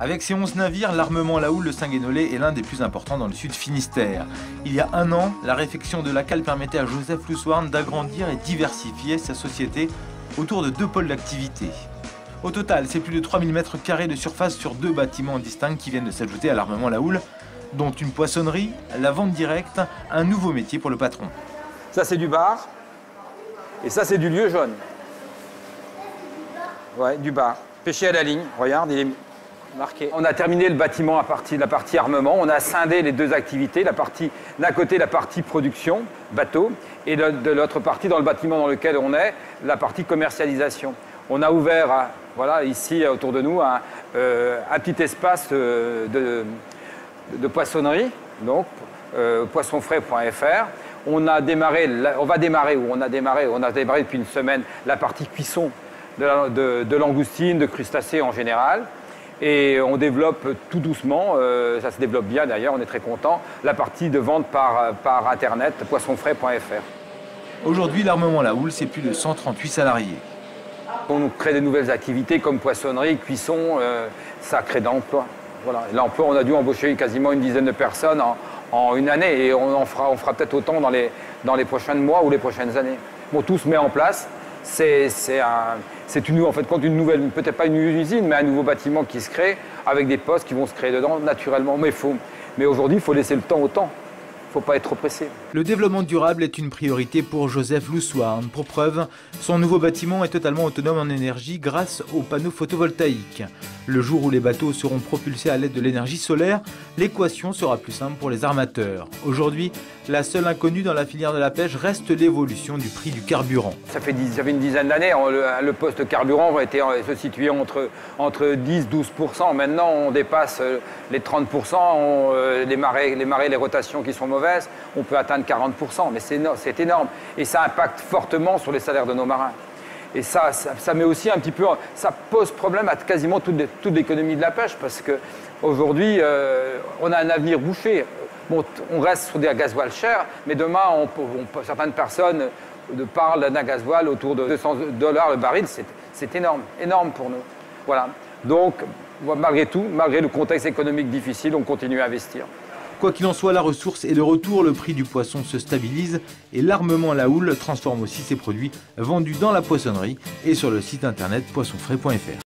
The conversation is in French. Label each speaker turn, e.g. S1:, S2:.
S1: Avec ses 11 navires, l'armement La Houle, le Saint-Guénolé est l'un des plus importants dans le sud Finistère. Il y a un an, la réfection de la cale permettait à Joseph Loussoirne d'agrandir et diversifier sa société autour de 2 pôles d'activité. Au total, c'est plus de 3000 m² de surface sur 2 bâtiments distincts qui viennent de s'ajouter à l'armement La Houle, dont une poissonnerie, la vente directe, un nouveau métier pour le patron.
S2: Ça c'est du bar, et ça c'est du lieu jaune. Ouais, du bar. Pêché à la ligne, regarde, il est marqué. On a terminé le bâtiment à partir de la partie armement. On a scindé les 2 activités. D'un côté, la partie production, bateau, et de l'autre partie, dans le bâtiment dans lequel on est, la partie commercialisation. On a ouvert, voilà, ici, autour de nous, un petit espace de poissonnerie, donc poissonfrais.fr. On a démarré depuis une semaine la partie cuisson de langoustines, de crustacés en général. Et on développe tout doucement, ça se développe bien d'ailleurs, on est très content, la partie de vente par internet, poissonfrais.fr.
S1: Aujourd'hui, l'armement La Houle, c'est plus de 138 salariés.
S2: On crée de nouvelles activités comme poissonnerie, cuisson, ça crée d'emplois. Voilà. L'emploi, on a dû embaucher quasiment une dizaine de personnes en une année et on fera peut-être autant dans les prochains mois ou les prochaines années. Bon, tout se met en place. C'est en fait une nouvelle, peut-être pas une usine, mais un nouveau bâtiment qui se crée avec des postes qui vont se créer dedans naturellement. Mais aujourd'hui, il faut laisser le temps au temps. Il ne faut pas être trop pressé.
S1: Le développement durable est une priorité pour Joseph Loussoirne. Pour preuve, son nouveau bâtiment est totalement autonome en énergie grâce aux panneaux photovoltaïques. Le jour où les bateaux seront propulsés à l'aide de l'énergie solaire, l'équation sera plus simple pour les armateurs. Aujourd'hui, la seule inconnue dans la filière de la pêche reste l'évolution du prix du carburant.
S2: Ça fait une dizaine d'années, le poste carburant se situait entre 10-12%. Maintenant, on dépasse les 30%. Les marées, les rotations qui sont mauvaises, on peut atteindre 40%. Mais c'est énorme. Et ça impacte fortement sur les salaires de nos marins. Et ça met aussi un petit peu, ça pose problème à quasiment toute l'économie de la pêche parce qu'aujourd'hui, on a un avenir bouché. Bon, on reste sur des gasoils chers, mais demain, certaines personnes parlent d'un gasoil autour de $200 le baril. C'est énorme, énorme pour nous. Voilà. Donc, malgré tout, malgré le contexte économique difficile, on continue à investir.
S1: Quoi qu'il en soit, la ressource est de retour, le prix du poisson se stabilise et l'armement La Houle transforme aussi ses produits vendus dans la poissonnerie et sur le site internet poissonfrais.fr.